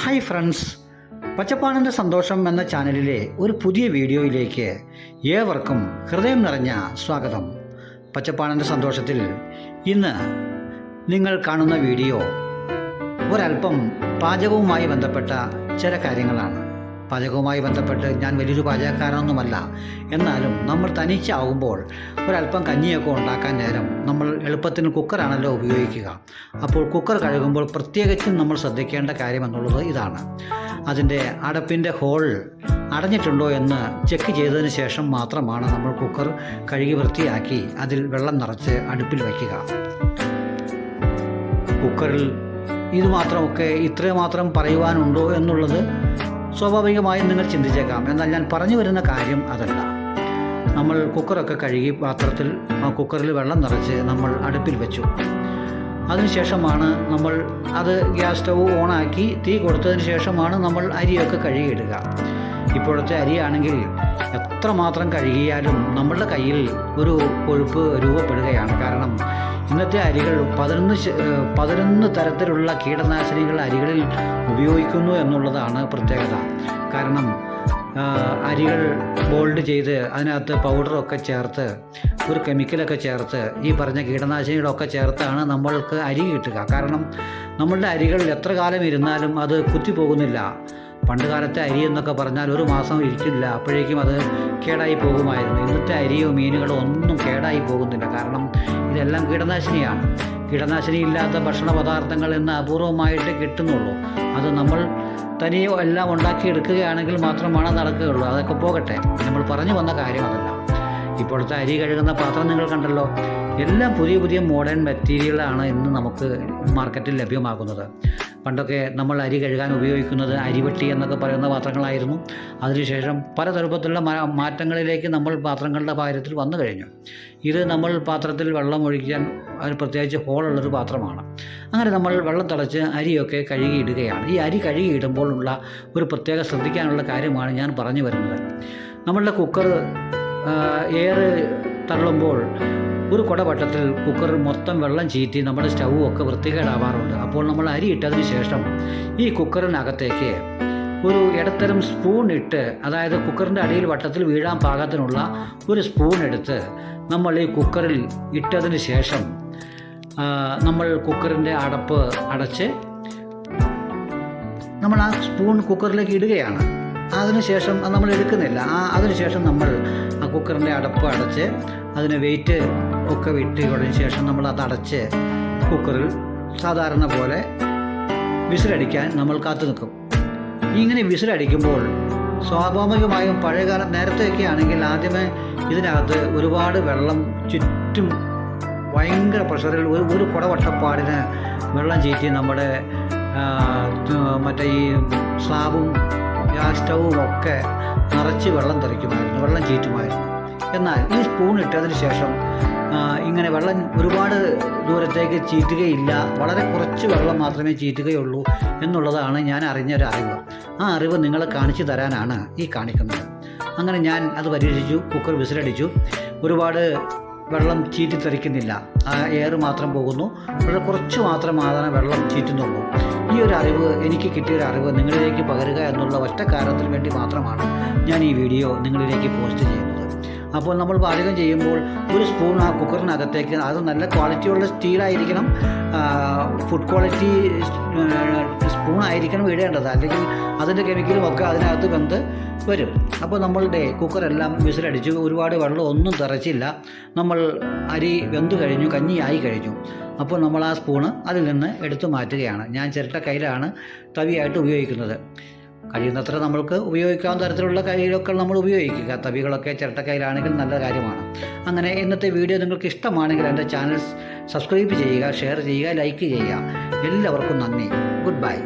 Hi friends, പച്ചപ്പാണിൻ്റെ സന്തോഷം എന്ന ചാനലിലെ ഒരു പുതിയ വീഡിയോയിലേക്ക് ഏവർക്കും ഹൃദയം നിറഞ്ഞ സ്വാഗതം. പച്ചപ്പാണിൻ്റെ സന്തോഷത്തിൽ ഇന്ന് നിങ്ങൾ കാണുന്ന വീഡിയോ ഒരല്പം പാചകവുമായി ബന്ധപ്പെട്ട ചില കാര്യങ്ങളാണ്. പാചകവുമായി ബന്ധപ്പെട്ട് ഞാൻ വലിയൊരു പാചകക്കാരനൊന്നുമല്ല, എന്നാലും നമ്മൾ തനിച്ചാവുമ്പോൾ ഒരല്പം കഞ്ഞിയൊക്കെ ഉണ്ടാക്കാൻ നേരം നമ്മൾ എളുപ്പത്തിന് കുക്കറാണല്ലോ ഉപയോഗിക്കുക. അപ്പോൾ കുക്കർ കഴുകുമ്പോൾ പ്രത്യേകിച്ചും നമ്മൾ ശ്രദ്ധിക്കേണ്ട കാര്യം എന്നുള്ളത് ഇതാണ്: അതിൻ്റെ അടപ്പിൻ്റെ ഹോൾ അടഞ്ഞിട്ടുണ്ടോ എന്ന് ചെക്ക് ചെയ്തതിന് ശേഷം മാത്രമാണ് നമ്മൾ കുക്കർ കഴുകി വൃത്തിയാക്കി അതിൽ വെള്ളം നിറച്ച് അടുപ്പിൽ വയ്ക്കുക. കുക്കറിൽ ഇതുമാത്രമൊക്കെ ഇത്രമാത്രം പറയുവാനുണ്ടോ എന്നുള്ളത് സ്വാഭാവികമായും നിങ്ങൾ ചിന്തിച്ചേക്കാം. എന്നാൽ ഞാൻ പറഞ്ഞു വരുന്ന കാര്യം അതല്ല. നമ്മൾ കുക്കറൊക്കെ കഴുകി പാത്രത്തിൽ കുക്കറിൽ വെള്ളം നിറച്ച് നമ്മൾ അടുപ്പിൽ വെച്ചു. അതിനുശേഷമാണ് നമ്മൾ അത് ഗ്യാസ് സ്റ്റവ് ഓണാക്കി തീ കൊടുത്തതിന് ശേഷമാണ് നമ്മൾ അരിയൊക്കെ കഴുകിയിടുക. ഇപ്പോഴത്തെ അരിയാണെങ്കിൽ എത്രമാത്രം കഴുകിയാലും നമ്മളുടെ കയ്യിൽ ഒരു കൊഴുപ്പ് രൂപപ്പെടുകയാണ്. കാരണം ഇന്നത്തെ അരികൾ 11 തരത്തിലുള്ള കീടനാശിനികൾ അരികളിൽ ഉപയോഗിക്കുന്നു എന്നുള്ളതാണ് പ്രത്യേകത. കാരണം അരികൾ ബോൾഡ് ചെയ്ത് അതിനകത്ത് പൗഡറൊക്കെ ചേർത്ത് ഒരു കെമിക്കലൊക്കെ ചേർത്ത് ഈ പറഞ്ഞ കീടനാശിനികളൊക്കെ ചേർത്താണ് നമ്മൾക്ക് അരി കിട്ടുക. കാരണം നമ്മളുടെ അരികൾ എത്ര കാലം ഇരുന്നാലും അത് കുത്തിപ്പോകുന്നില്ല. പണ്ട് കാലത്തെ അരി എന്നൊക്കെ പറഞ്ഞാൽ ഒരു മാസം ഇരിക്കില്ല, അപ്പോഴേക്കും അത് കേടായി പോകുമായിരുന്നു. ഇന്നത്തെ അരിയോ മീനുകളോ ഒന്നും കേടായി പോകുന്നില്ല. കാരണം ഇതെല്ലാം കീടനാശിനിയാണ്. കീടനാശിനി ഇല്ലാത്ത ഭക്ഷണ പദാർത്ഥങ്ങൾ ഇന്ന് അപൂർവമായിട്ട് കിട്ടുന്നുള്ളൂ. അത് നമ്മൾ തനിയോ എല്ലാം ഉണ്ടാക്കിയെടുക്കുകയാണെങ്കിൽ മാത്രമാണ് നടക്കുകയുള്ളൂ. അതൊക്കെ പോകട്ടെ, നമ്മൾ പറഞ്ഞു വന്ന കാര്യം അതല്ല. ഇപ്പോഴത്തെ അരി കഴുകുന്ന പാത്രം നിങ്ങൾ കണ്ടല്ലോ. എല്ലാം പുതിയ മോഡേൺ മെറ്റീരിയലാണ് ഇന്ന് നമുക്ക് മാർക്കറ്റിൽ ലഭ്യമാകുന്നത്. പണ്ടൊക്കെ നമ്മൾ അരി കഴുകാൻ ഉപയോഗിക്കുന്നത് അരിവെട്ടി എന്നൊക്കെ പറയുന്ന പാത്രങ്ങളായിരുന്നു. അതിനുശേഷം പലതരത്തിലുള്ള മാറ്റങ്ങളിലേക്ക് നമ്മൾ പാത്രങ്ങളുടെ കാര്യത്തിൽ വന്നു കഴിഞ്ഞു. ഇത് നമ്മൾ പാത്രത്തിൽ വെള്ളം ഒഴിക്കാൻ അതിന് പ്രത്യേകിച്ച് ഹോളുള്ളൊരു പാത്രമാണ്. അങ്ങനെ നമ്മൾ വെള്ളം തിളച്ച് അരിയൊക്കെ കഴുകിയിടുകയാണ്. ഈ അരി കഴുകിയിടുമ്പോഴുള്ള ഒരു പ്രത്യേക ശ്രദ്ധിക്കാനുള്ള കാര്യമാണ് ഞാൻ പറഞ്ഞു വരുന്നത്. നമ്മളുടെ കുക്കർ എയർ തള്ളുമ്പോൾ ഒരു കുടവട്ടത്തിൽ കുക്കർ മൊത്തം വെള്ളം ചീറ്റി നമ്മുടെ സ്റ്റൗവും ഒക്കെ വൃത്തികേടാവാറുണ്ട്. അപ്പോൾ നമ്മൾ അരി ഇട്ടതിന് ശേഷം ഈ കുക്കറിനകത്തേക്ക് ഒരു ഇടത്തരം സ്പൂൺ ഇട്ട്, അതായത് കുക്കറിൻ്റെ അടിയിൽ വട്ടത്തിൽ വീഴാൻ പാകത്തിനുള്ള ഒരു സ്പൂൺ എടുത്ത് നമ്മൾ ഈ കുക്കറിൽ ഇട്ടതിന് ശേഷം നമ്മൾ കുക്കറിൻ്റെ അടപ്പ് അടച്ച് നമ്മൾ ആ സ്പൂൺ കുക്കറിലേക്ക് ഇടുകയാണ്. അതിനുശേഷം നമ്മൾ എടുക്കുന്നില്ല. അതിനുശേഷം നമ്മൾ ആ കുക്കറിൻ്റെ അടപ്പ് അടച്ച് അതിന് വെയിറ്റ് ഒക്കെ വിട്ടതിന് ശേഷം നമ്മൾ അത് അടച്ച് കുക്കറിൽ സാധാരണ പോലെ വിസിലടിക്കാൻ നമ്മൾ കാത്തു നിൽക്കും. ഇങ്ങനെ വിസിലടിക്കുമ്പോൾ സ്വാഭാവികമായും പഴയകാലം നേരത്തെയൊക്കെ ആണെങ്കിൽ ആദ്യമേ ഇതിനകത്ത് ഒരുപാട് വെള്ളം ചുറ്റും ഭയങ്കര പ്രഷറിൽ ഒരു കുടവട്ടപ്പാടിന് വെള്ളം ചീറ്റി നമ്മുടെ മറ്റേ ഈ സ്ലാബും ഗ്യാസ് സ്റ്റൗവും ഒക്കെ നിറച്ച് വെള്ളം തെറിക്കുമായിരുന്നു, വെള്ളം ചീറ്റുമായിരുന്നു. എന്നാൽ ഈ സ്പൂൺ ഇട്ടതിന് ശേഷം ഇങ്ങനെ വെള്ളം ഒരുപാട് ദൂരത്തേക്ക് ചീറ്റുകയില്ല, വളരെ കുറച്ച് വെള്ളം മാത്രമേ ചീറ്റുകയുള്ളൂ എന്നുള്ളതാണ് ഞാൻ അറിഞ്ഞൊരു അറിവ്. ആ അറിവ് നിങ്ങളെ കാണിച്ചു തരാനാണ് ഈ കാണിക്കുന്നത്. അങ്ങനെ ഞാൻ അത് പരീക്ഷിച്ചു. കുക്കർ വിസിലടിച്ചു. ഒരുപാട് വെള്ളം ചീറ്റിത്തെറിക്കുന്നില്ല, എയർ മാത്രം പോകുന്നു. വളരെ കുറച്ച് മാത്രമാണ് വെള്ളം ചീറ്റുന്നുള്ളൂ. ഈ ഒരു അറിവ്, എനിക്ക് കിട്ടിയൊരു അറിവ് നിങ്ങളിലേക്ക് പകരുക എന്നുള്ള ഒറ്റ കാരണത്തിന് വേണ്ടി മാത്രമാണ് ഞാൻ ഈ വീഡിയോ നിങ്ങളിലേക്ക് പോസ്റ്റ് ചെയ്യുന്നത്. അപ്പോൾ നമ്മൾ പാചകം ചെയ്യുമ്പോൾ ഒരു സ്പൂൺ ആ കുക്കറിനകത്തേക്ക്, അത് നല്ല ക്വാളിറ്റിയുള്ള സ്റ്റീലായിരിക്കണം, ഫുഡ് ക്വാളിറ്റി സ്പൂൺ ആയിരിക്കണം ഇടേണ്ടത്. അല്ലെങ്കിൽ അതിൻ്റെ കെമിക്കലും ഒക്കെ അതിനകത്ത് വെന്ത് വരും. അപ്പോൾ നമ്മളുടെ കുക്കറെല്ലാം വിസിലടിച്ചു. ഒരുപാട് വെള്ളം ഒന്നും തിളച്ചില്ല. നമ്മൾ അരി വെന്ത് കഴിഞ്ഞു, കഞ്ഞിയായി കഴിഞ്ഞു. അപ്പോൾ നമ്മൾ ആ സ്പൂണ് അതിൽ നിന്ന് എടുത്തു മാറ്റുകയാണ്. ഞാൻ ചിരട്ട കയ്യിലാണ് തവിയായിട്ട് ഉപയോഗിക്കുന്നത്. കഴിയുന്നത്ര നമ്മൾക്ക് ഉപയോഗിക്കാവുന്ന തരത്തിലുള്ള കയ്യിലൊക്കെ നമ്മൾ ഉപയോഗിക്കുക. തവികളൊക്കെ ചിരട്ടക്കൈയിലാണെങ്കിൽ നല്ല കാര്യമാണ്. അങ്ങനെ ഇന്നത്തെ വീഡിയോ നിങ്ങൾക്ക് ഇഷ്ടമാണെങ്കിൽ എൻ്റെ ചാനൽ സബ്സ്ക്രൈബ് ചെയ്യുക, ഷെയർ ചെയ്യുക, ലൈക്ക് ചെയ്യുക. എല്ലാവർക്കും നന്ദി. Good bye.